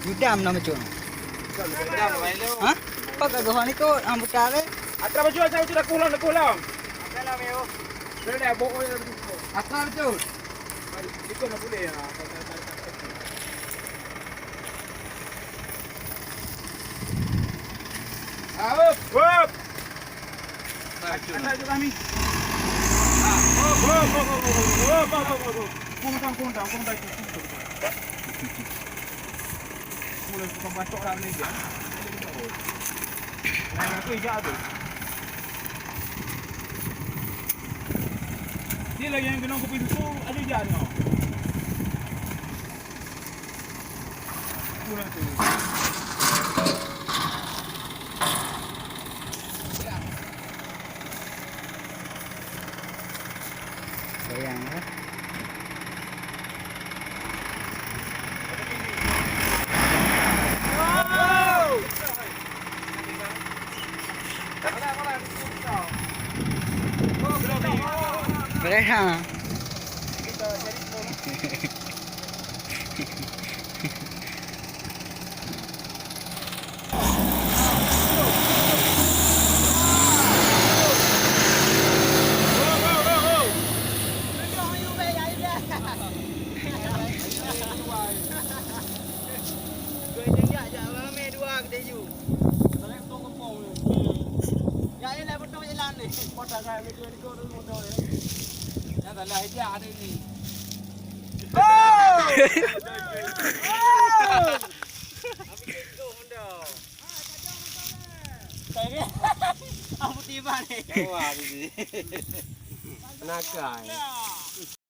Yudam nama cun. Hah? Apa kagak hani tu ambut kare? Atra baju aja sudah pulang. Apalah meo. Sudah bawa ya. Atra betul. Ikut nak boleh ya. Hop. Atra itu kami. Hop. Kung dah. Mulai tukang bacok orang ni je. Nah, aku ijak tu. Dia lagi yang kena kopi susu ada ijak ni. Kurang tu. Sayang ya. Bereha. Dah lah dia ada ni. Apa tiba ni? Wah, ni. Nakai.